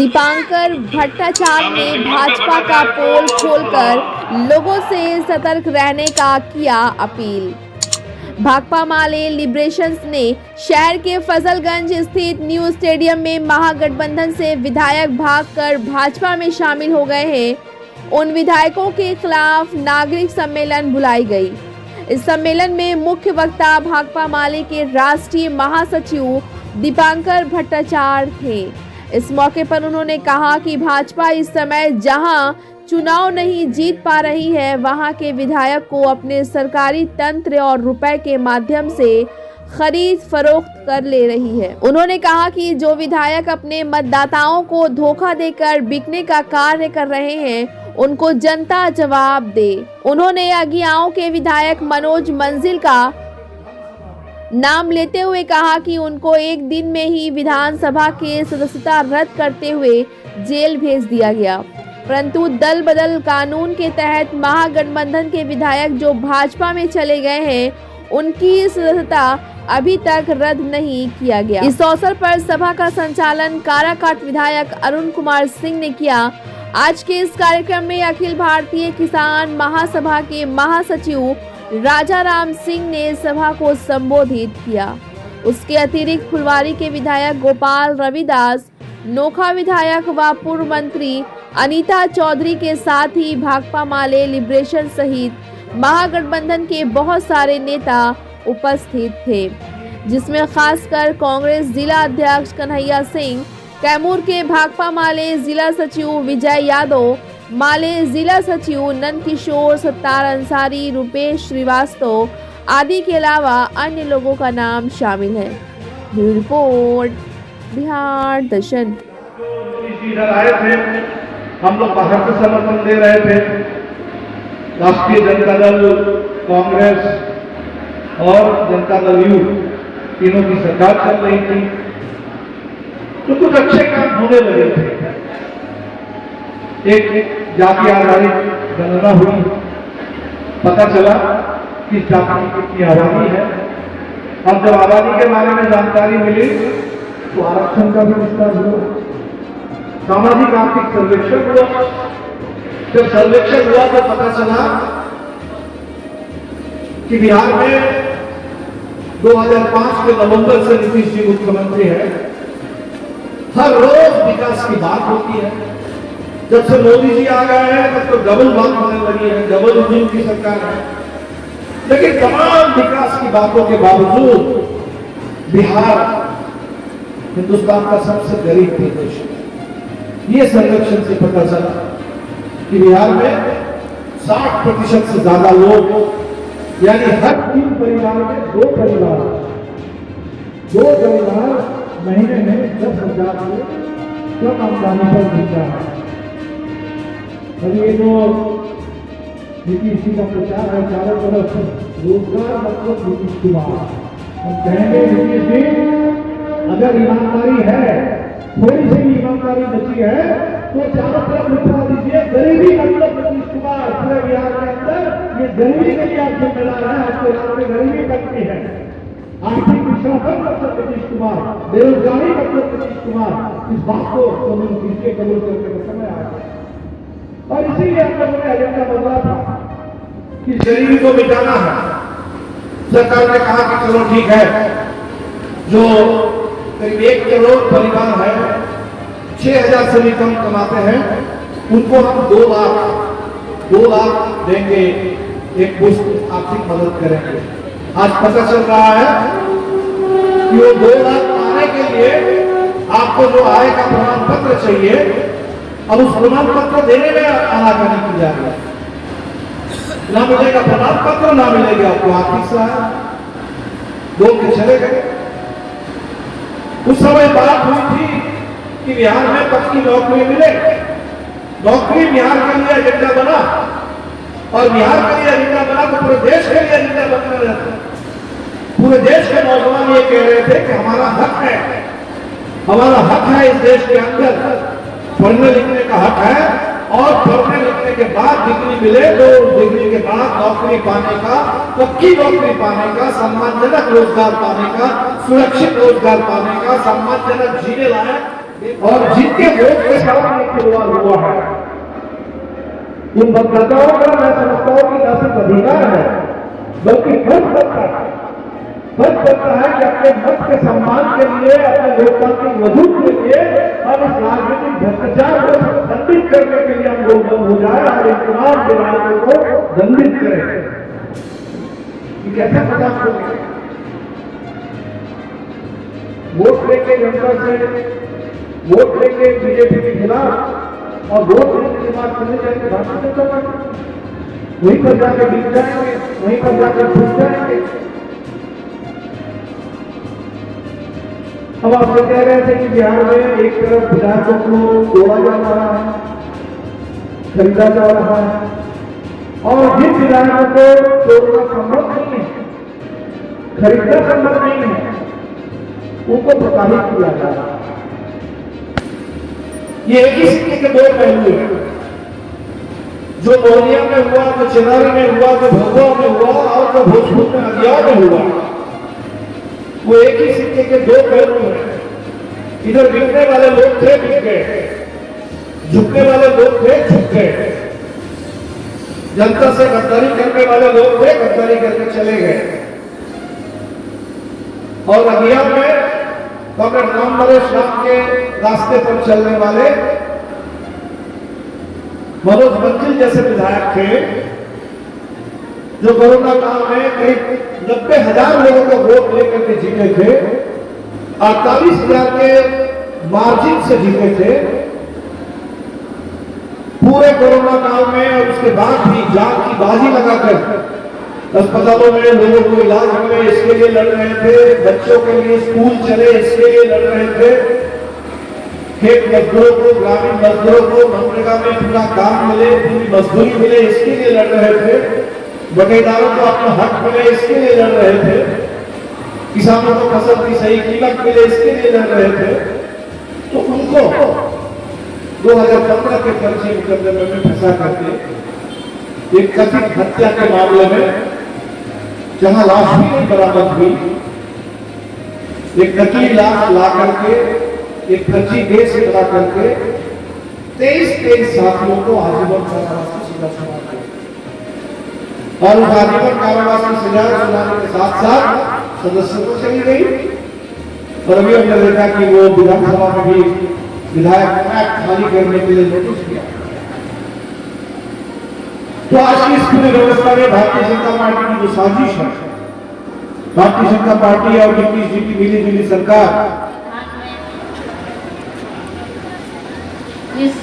दीपांकर भट्टाचार्य ने भाजपा का पोल खोलकर लोगों से सतर्क रहने का किया अपील। भाकपा माले लिबरेशंस ने शहर के फजलगंज स्थित न्यू स्टेडियम में महागठबंधन से विधायक भागकर भाजपा में शामिल हो गए हैं, उन विधायकों के खिलाफ नागरिक सम्मेलन बुलाई गई। इस सम्मेलन में मुख्य वक्ता भाकपा माले के राष्ट्रीय महासचिव दीपांकर भट्टाचार्य थे। इस मौके पर उन्होंने कहा कि भाजपा इस समय जहां चुनाव नहीं जीत पा रही है, वहां के विधायक को अपने सरकारी तंत्र और रुपए के माध्यम से खरीद फरोख्त कर ले रही है। उन्होंने कहा कि जो विधायक अपने मतदाताओं को धोखा देकर बिकने का कार्य कर रहे हैं, उनको जनता जवाब दे। उन्होंने अगियाओं के विधायक मनोज मंजिल का नाम लेते हुए कहा कि उनको एक दिन में ही विधानसभा के सदस्यता रद्द करते हुए जेल भेज दिया गया, परंतु दल बदल कानून के तहत महागठबंधन के विधायक जो भाजपा में चले गए हैं, उनकी सदस्यता अभी तक रद्द नहीं किया गया। इस अवसर पर सभा का संचालन काराकाट विधायक अरुण कुमार सिंह ने किया। आज के इस कार्यक्रम में अखिल भारतीय किसान महासभा के महासचिव राजा राम सिंह ने सभा को संबोधित किया। उसके अतिरिक्त फुलवारी के विधायक गोपाल रविदास, नोखा विधायक व पूर्व मंत्री अनीता चौधरी के साथ ही भाकपा माले लिबरेशन सहित महागठबंधन के बहुत सारे नेता उपस्थित थे, जिसमें खासकर कांग्रेस जिला अध्यक्ष कन्हैया सिंह, कैमूर के भाकपा माले जिला सचिव विजय यादव, माले जिला सचिव नंद किशोर, सत्तार अंसारी, रूपेश श्रीवास्तव आदि के अलावा अन्य लोगों का नाम शामिल है। ब्यूरो रिपोर्ट, बिहार दर्शन। आए थे, हम लोग बाहर से समर्थन दे रहे थे। राष्ट्रीय जनता दल, कांग्रेस और जनता दल यू तीनों की सरकार चल रही थी, तो कुछ अच्छे काम होने लगे थे। एक जाति आधारित गणना हुई, पता चला कि जाति की कितनी आबादी है। अब जब आबादी के बारे में जानकारी मिली तो आरक्षण का भी विस्तार हुआ, सामाजिक आर्थिक सर्वेक्षण हुआ। जब सर्वेक्षण हुआ तो पता चला कि बिहार में 2005 के नवंबर से नीतीश जी मुख्यमंत्री है, हर रोज विकास की बात होती है। जब से मोदी जी आ गए हैं तब तो डबल बात होने लगी है, डबल इंजन की सरकार है। लेकिन तमाम विकास की बातों के बावजूद बिहार हिंदुस्तान का सबसे गरीब प्रदेश है। ये सर्वेक्षण से पता चला कि बिहार में 60% से ज्यादा लोग, यानी हर 3 परिवार में 2 परिवार महीने में 10,000 से कम आमदनी पर जीता है। और ये जो नीतीश जी का प्रचार है चारों तरफ, रोजगार मतलब नीतीश कुमार। हम कहेंगे नीतीश जी, अगर ईमानदारी है, थोड़ी सी ईमानदारी बची है तो चारों तरफ लिखवा दीजिए गरीबी मतलब नीतीश कुमार। पूरे बिहार के अंदर ये गरीबी के लिए आप जिम्मेदार है, आपके इलाके में गरीबी बनती है, आर्थिक पिछड़ापन मतलब नीतीश कुमार, बेरोजगारी मतलब नीतीश कुमार। इस बात को कबूल कीजिए, कबूल करने का समय आया और इसीलिए हम लोगों ने एजेंडा बदला था कि गरीबी को मिटाना है। सरकार ने कहा कि चलो ठीक है, जो करीब 1 करोड़ परिवार है, 6,000 से भी कम कमाते हैं, उनको हम 2 लाख देंगे, एक पुष्ट आर्थिक मदद करेंगे। आज पता चल रहा है कि वो 2 लाख पाने के लिए आपको जो आय का प्रमाण पत्र चाहिए, अब उस प्रमाण पत्र देने में आनाकानी की जा रही है। ना मिलेगा प्रमाण पत्र, ना मिलेगा आपको आर्थिक सहायता, लोग के चले गए। उस समय बात हुई थी कि बिहार में पक्की नौकरी मिले, नौकरी बिहार के लिए एजेंडा बना और बिहार के लिए एजेंडा बना तो पूरे देश के लिए एजेंडा बनना रहता। पूरे देश के नौजवान ये कह रहे थे कि हमारा हक है, हमारा हक है इस देश के अंदर पढ़ने लिखने का हक है, और पढ़ने लिखने के बाद डिग्री मिले तो डिग्री के बाद नौकरी पाने का, पक्की नौकरी पाने का, सम्मानजनक रोजगार पाने का, सुरक्षित रोजगार पाने का, सम्मानजनक जीने लायक और जिनके वोट के साथ ये शुरुआत हुआ है, उन मतदाताओं का मैं समझता हूं कि न सिर्फ अधिकार है बल्कि फर्ज बनता है कि अपने मत के सम्मान के लिए, अपने लोकतांत्रिक वजूद के लिए और इस राजनीतिक भ्रष्टाचार को दंडित करने के लिए हम लोग बंद हो जाए और इन तमाम विधायकों को दंडित करें। ये कैसे पता आपको? वोट लेके जनता से, वोट लेके बीजेपी के खिलाफ और वोट लेने के बाद चले जाएंगे भारतीय जनता पार्टी, वहीं पर जाकर बीत जाएंगे, वहीं पर जाकर फंस जाएंगे। अब आप ये कह रहे थे कि बिहार में एक तरफ विधायकों को तोड़ा जा रहा है, खरीदा जा रहा है, और जिन विधायकों को तोड़ना संभव नहीं है, खरीदना संभव नहीं है, उनको प्रताड़ित किया जा रहा है। ये एक ही सिक्के के दो पहलू हैं। जो मोहनिया में हुआ, जो चिनारी में हुआ, जो भभुआ में हुआ और जो भोजपुर में अगिया में हुआ, वो एक ही सिक्के के दो पहलू हैं। इधर बिकने वाले लोग थे, बिक गए, झुकने वाले लोग थे, झुक गए, जनता से गद्दारी करने वाले लोग थे, गद्दारी करके चले गए। और अगिया में कॉमरेड रामनरेश राम के रास्ते पर चलने वाले मनोज मंजिल जैसे विधायक थे, जो कोरोना काल में करीब 90,000 लोगों को वोट लेकर के जीते थे, 48,000 के मार्जिन से जीते थे। पूरे कोरोना काल में और उसके बाद भी जान की बाजी लगाकर अस्पतालों में लोगों को इलाज मिले इसके लिए लड़ रहे थे, बच्चों के लिए स्कूल चले इसके लिए लड़ रहे थे, खेत मजदूरों को, ग्रामीण मजदूरों को मनरेगा में पूरा काम मिले, पूरी मजदूरी मिले इसके लिए लड़ रहे थे, बटेदारों को अपना हक मिले इसके लिए लड़ रहे थे, किसानों को फसल की सही कीमत मिले इसके लिए लड़ रहे थे। तो उनको 2015 के फर्जी मुकदमे में फंसा करके एक कथित हत्या के मामले में, जहां लाश भी नहीं बरामद हुई, एक नकली लाश ला करके, एक फर्जी केस बना करके 23 साथियों को आजीवन कारावास की सजा सुना दी और उस आजीवन कारावास की सजा सुनाने के साथ साथ सदस्यों को चली गई। और अभी हमने देखा कि वो विधानसभा में भी विधायक खाली करने के लिए नोटिस किया। तो आज की इस पूरी व्यवस्था में भारतीय जनता पार्टी की जो साजिश है, भारतीय जनता पार्टी और नीतीश जी की मिली जुली सरकार इस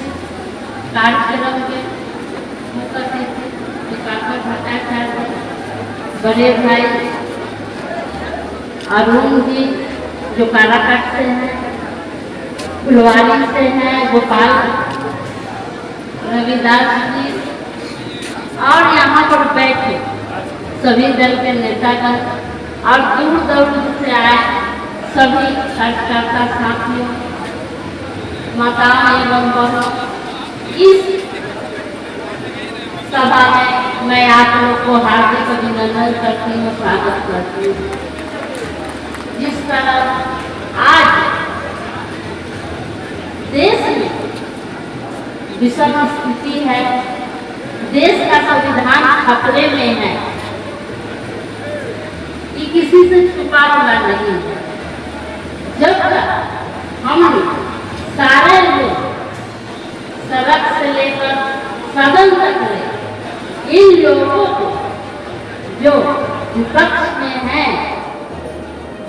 कार्यक्रम के मुख्य भट्टाचार्य, बड़े भाई अरुण जी जो काराकाट से हैं, फुलवारी से हैं, गोपाल रविदास जी और यहाँ पर बैठे सभी दल के नेतागण और दूर दूर से आए सभी कार्यकर्ता साथियों, माताओं एवं बहनों, इस सभा में मैं आप लोग को हार्दिक अभिनंदन करती हूँ, स्वागत करती हूँ। जिस तरह आज देश में विषम स्थिति है, देश का संविधान खतरे में है, ये किसी से छुपा हुआ नहीं है। जब तक हम सारे लोग सड़क से लेकर सदन तक ले इन लोगों को जो विपक्ष में हैं,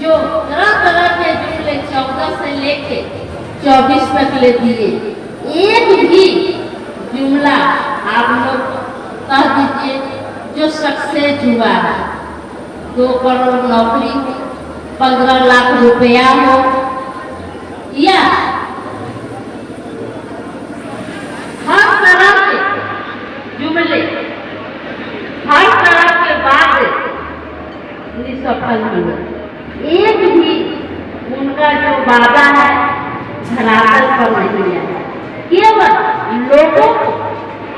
जो तरह तरह के जुमले 14 से लेके 24 तक ले दिए, एक भी जुमला आप लोग कह दीजिए जो सक्सेस हुआ है, 2 करोड़ नौकरी हो, 15 लाख रुपया हो, या हर तरह के जुमले, हर तरह के बात निसफल हुए, एक भी उनका जो वादा है धरातल पर नहीं है। केवल लोगों को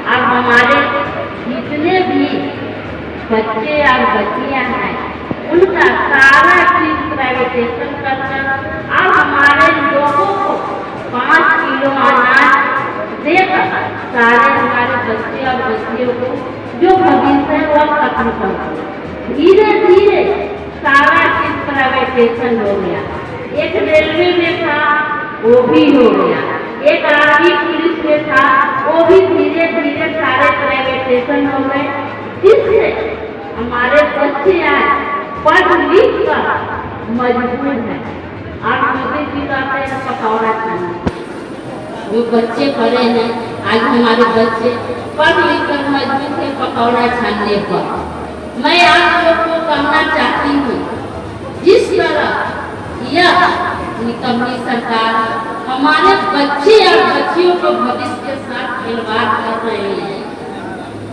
और हमारे जितने भी बच्चे और बच्चियां हैं उनका सारा चीज प्राइवेटाइजेशन करना और हमारे लोगों को खत्म कर दिया। धीरे धीरे सारा चीज प्राइवेटाइजेशन हो गया। एक रेलवे में था वो भी हो गया, एक आर्मी पुलिस में था वो भी धीरे धीरे सारे प्राइवेटाइजेशन हो गए, जिससे हमारे बच्चे आज पढ़ लिख कर मजबूर है। आज मोदी जी कहते हैं पकौड़ा खाना, वो बच्चे पढ़े हैं, आज हमारे बच्चे पढ़ लिख कर मजबूर है पकौड़ा छानने पर। मैं आप लोग को कहना चाहती हूँ, जिस तरह यह निकम्मी सरकार हमारे बच्चे और बच्चियों को भविष्य के साथ खिलवाड़ कर रहे हैं,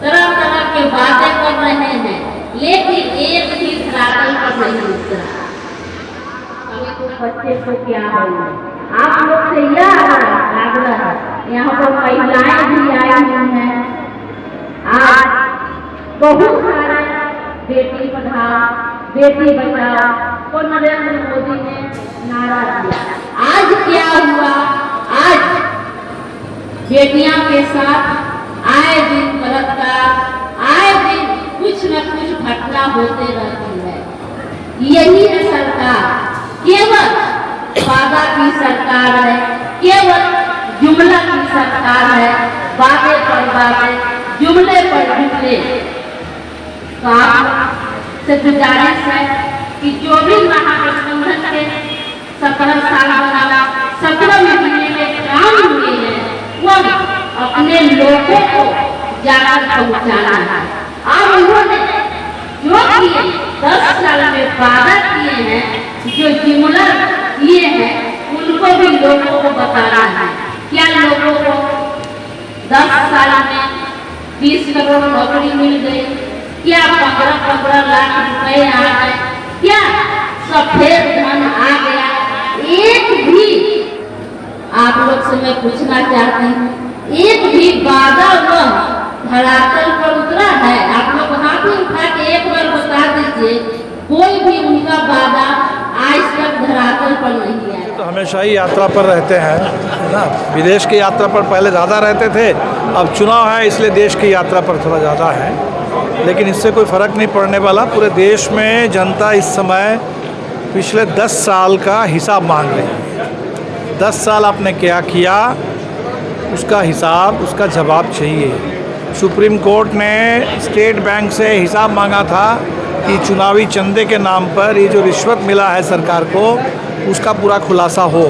तरह तरह के वादे कर रहे हैं, लेकिन एक भी धरातल पर नहीं उतरा। तो बच्चे को क्या होगा? आप लोग से यह आग्रह है, यहाँ पर महिलाएं भी आई हुई हैं। आज बहुत सारे बेटी पढ़ाओ बेटी बचाओ को नरेंद्र मोदी ने नारा दिया। आज क्या हुआ? आज बेटियां के साथ आए दिन बलात्कार, आए दिन कुछ न कुछ घटना होते रहती है। यही है सरकार, केवल वादा की सरकार है, केवल जुमला की सरकार है, वादे पर वादे, जुमले पर जुमले। तो आप से गुजारिश है कि जो भी महागठबंधन के 17 साल बना 17 महीने में काम हुए हैं, वह अपने लोगों को जाकर पहुंचाना है। और उन्होंने जो किए 10 साल में वादा किए हैं, जो जुमला किए हैं, उनको भी लोगों को बताना है। क्या लोगों को 10 साल में 20 करोड़ नौकरी मिल गई? क्या 15-15 लाख रुपए आ गए? क्या सफेद धन आ गया? एक भी आप लोग से मैं पूछना चाहती हूँ, एक भी वादा वह धरातल पर उतरा है? आप लोग हाथ उठा के एक बार बता दीजिए, कोई भी उनका वादा आज तक धरातल पर नहीं आया। तो हमेशा ही यात्रा पर रहते हैं, है ना। विदेश की यात्रा पर पहले ज़्यादा रहते थे, अब चुनाव है इसलिए देश की यात्रा पर थोड़ा ज़्यादा है, लेकिन इससे कोई फ़र्क नहीं पड़ने वाला। पूरे देश में जनता इस समय पिछले 10 साल का हिसाब मांग रही है। 10 साल आपने क्या किया, उसका हिसाब, उसका जवाब चाहिए। सुप्रीम कोर्ट ने स्टेट बैंक से हिसाब मांगा था कि चुनावी चंदे के नाम पर ये जो रिश्वत मिला है सरकार को, उसका पूरा खुलासा हो,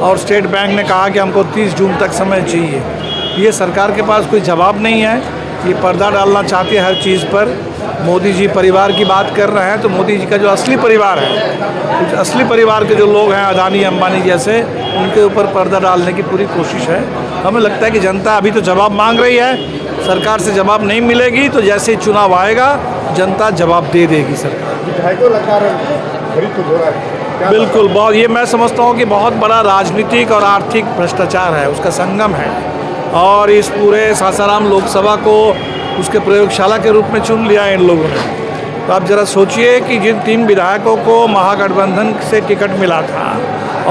और स्टेट बैंक ने कहा कि हमको 30 जून तक समय चाहिए। ये सरकार के पास कोई जवाब नहीं है, ये पर्दा डालना चाहती है हर चीज़ पर। मोदी जी परिवार की बात कर रहे हैं, तो मोदी जी का जो असली परिवार है, कुछ असली परिवार के जो लोग हैं अदानी अंबानी जैसे, उनके ऊपर पर्दा डालने की पूरी कोशिश है। हमें लगता है कि जनता अभी तो जवाब मांग रही है, सरकार से जवाब नहीं मिलेगी तो जैसे ही चुनाव आएगा जनता जवाब दे देगी सरकार। विधायकों लगातार खरीद हो रहा है, बिल्कुल, बहुत, ये मैं समझता हूँ कि बहुत बड़ा राजनीतिक और आर्थिक भ्रष्टाचार है, उसका संगम है। और इस पूरे सासाराम लोकसभा को उसके प्रयोगशाला के रूप में चुन लिया है इन लोगों ने। तो आप ज़रा सोचिए कि जिन 3 विधायकों को महागठबंधन से टिकट मिला था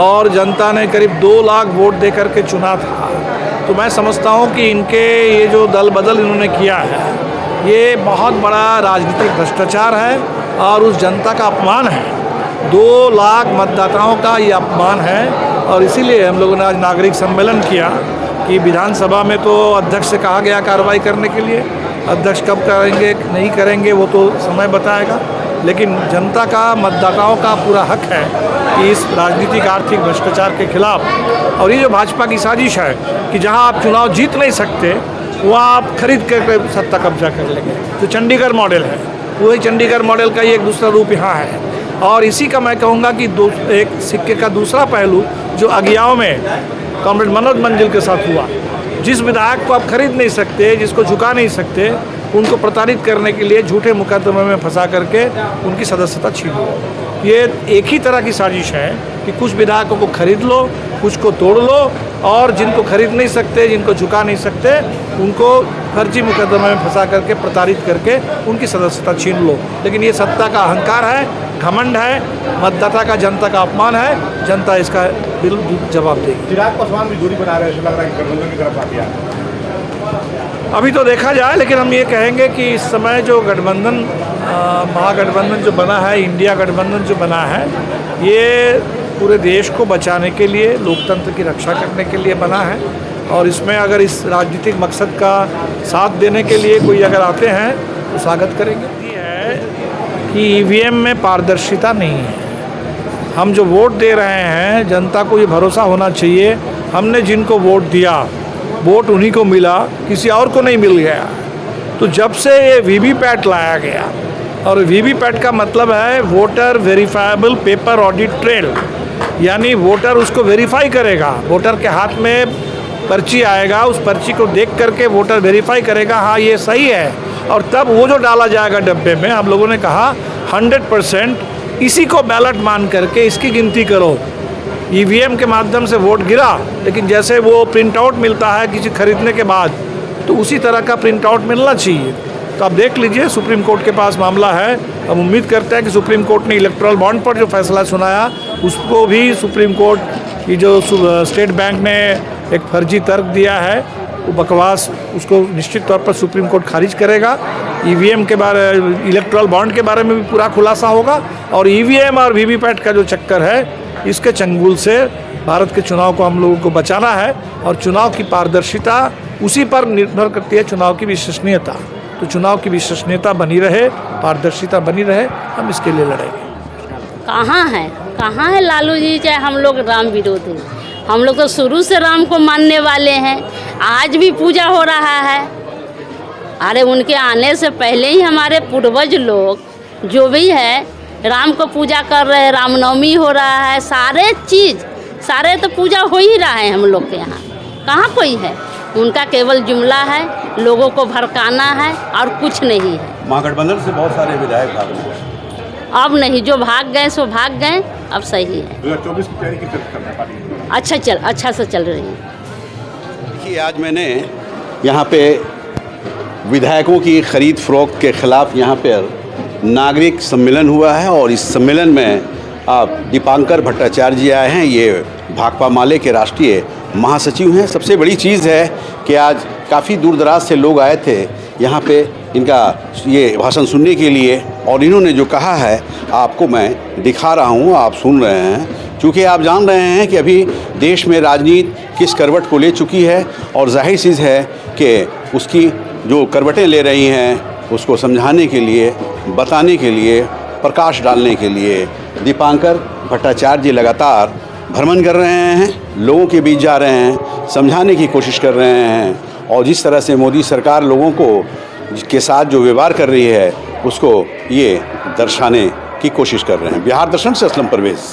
और जनता ने करीब 2 लाख वोट दे करके चुना था, तो मैं समझता हूँ कि इनके ये जो दल बदल इन्होंने किया है, ये बहुत बड़ा राजनीतिक भ्रष्टाचार है और उस जनता का अपमान है। 2 लाख मतदाताओं का ये अपमान है, और इसीलिए हम लोगों ने आज नागरिक सम्मेलन किया कि विधानसभा में तो अध्यक्ष से कहा गया कार्रवाई करने के लिए, अध्यक्ष कब करेंगे नहीं करेंगे वो तो समय बताएगा, लेकिन जनता का, मतदाताओं का पूरा हक है कि इस राजनीतिक आर्थिक भ्रष्टाचार के खिलाफ। और ये जो भाजपा की साजिश है कि जहां आप चुनाव जीत नहीं सकते वहाँ आप खरीद कर सत्ता कब्जा कर लेंगे, तो चंडीगढ़ मॉडल है, वही चंडीगढ़ मॉडल का ये एक दूसरा रूप यहाँ है। और इसी का मैं कहूँगा कि एक सिक्के का दूसरा पहलू जो अगियाओं में कॉमरेड मनोज मंजिल के साथ हुआ, जिस विधायक को आप खरीद नहीं सकते, जिसको झुका नहीं सकते, उनको प्रताड़ित करने के लिए झूठे मुकदमे में फंसा करके उनकी सदस्यता छीन लो। ये एक ही तरह की साजिश है कि कुछ विधायकों को खरीद लो, कुछ को तोड़ लो, और जिनको खरीद नहीं सकते, जिनको झुका नहीं सकते, उनको फर्जी मुकदमे में फंसा करके प्रताड़ित करके उनकी सदस्यता छीन लो। लेकिन ये सत्ता का अहंकार है, घमंड है, मतदाता का, जनता का अपमान है। जनता इसका बिल्कुल जवाब देगी। चिराग पासवान भी दूरी बना रहे हैं, ऐसा लग रहा है कि गठबंधन की तरफ आ गया। अभी तो देखा जाए, लेकिन हम ये कहेंगे कि इस समय जो गठबंधन महागठबंधन जो बना है, इंडिया गठबंधन जो बना है, ये पूरे देश को बचाने के लिए, लोकतंत्र की रक्षा करने के लिए बना है। और इसमें अगर इस राजनीतिक मकसद का साथ देने के लिए कोई अगर आते हैं तो स्वागत करेंगे। ये है कि ईवीएम में पारदर्शिता नहीं है। हम जो वोट दे रहे हैं, जनता को ये भरोसा होना चाहिए, हमने जिनको वोट दिया वोट उन्हीं को मिला, किसी और को नहीं मिल गया। तो जब से ये वीवीपैट लाया गया, और वीवीपैट का मतलब है voter verifiable paper audit trail, यानी वोटर उसको वेरीफाई करेगा, वोटर के हाथ में पर्ची आएगा, उस पर्ची को देख करके वोटर वेरीफाई करेगा हाँ ये सही है, और तब वो जो डाला जाएगा डब्बे में, हम लोगों ने कहा 100% इसी को बैलेट मान करके इसकी गिनती करो। ईवीएम के माध्यम से वोट गिरा, लेकिन जैसे वो प्रिंट आउट मिलता है किसी खरीदने के बाद, तो उसी तरह का प्रिंट आउट मिलना चाहिए। तो आप देख लीजिए, सुप्रीम कोर्ट के पास मामला है। हम उम्मीद करते हैं कि सुप्रीम कोर्ट ने इलेक्टोरल बॉन्ड पर जो फैसला सुनाया, उसको भी सुप्रीम कोर्ट की जो स्टेट बैंक ने एक फर्जी तर्क दिया है, वो बकवास, उसको निश्चित तौर पर सुप्रीम कोर्ट खारिज करेगा। ईवीएम के बारे, इलेक्टोरल बॉन्ड के बारे में भी पूरा खुलासा होगा, और ईवीएम और वीवीपैट का जो चक्कर है, इसके चंगुल से भारत के चुनाव को हम लोगों को बचाना है। और चुनाव की पारदर्शिता उसी पर निर्भर करती है, चुनाव की विश्वसनीयता। तो चुनाव की विश्वसनीयता बनी रहे, पारदर्शिता बनी रहे, हम इसके लिए लड़ेंगे। कहाँ है लालू जी? चाहे हम लोग राम विरोधी, हम लोग तो शुरू से राम को मानने वाले हैं। आज भी पूजा हो रहा है। अरे उनके आने से पहले ही हमारे पूर्वज लोग जो भी है राम को पूजा कर रहे हैं, रामनवमी हो रहा है, सारे तो पूजा हो ही रहा है हम लोग के यहाँ। कहाँ कोई है? उनका केवल जुमला है, लोगों को भड़काना है और कुछ नहीं है। महागठबंधन से बहुत सारे विधायक भाग गए, अब नहीं, जो भाग गए सो भाग गए, अब सही है। 2024 की तैयारी किस तरह करना पार्टी? अच्छा से चल रही है। देखिए, आज मैंने यहाँ पे विधायकों की खरीद फरोख्त के ख़िलाफ़ यहाँ पर नागरिक सम्मेलन हुआ है, और इस सम्मेलन में आप दीपांकर भट्टाचार्य जी आए हैं। ये भाकपा माले के राष्ट्रीय महासचिव हैं। सबसे बड़ी चीज़ है कि आज काफ़ी दूर दराज से लोग आए थे यहाँ पे इनका ये भाषण सुनने के लिए, और इन्होंने जो कहा है आपको मैं दिखा रहा हूँ, आप सुन रहे हैं। क्योंकि आप जान रहे हैं कि अभी देश में राजनीति किस करवट को ले चुकी है, और जाहिर चीज़ है कि उसकी जो करवटें ले रही हैं उसको समझाने के लिए, बताने के लिए, प्रकाश डालने के लिए दीपांकर भट्टाचार्य जी लगातार भ्रमण कर रहे हैं, लोगों के बीच जा रहे हैं, समझाने की कोशिश कर रहे हैं। और जिस तरह से मोदी सरकार लोगों को के साथ जो व्यवहार कर रही है, उसको ये दर्शाने की कोशिश कर रहे हैं। बिहार दर्शन से असलम परवेज़।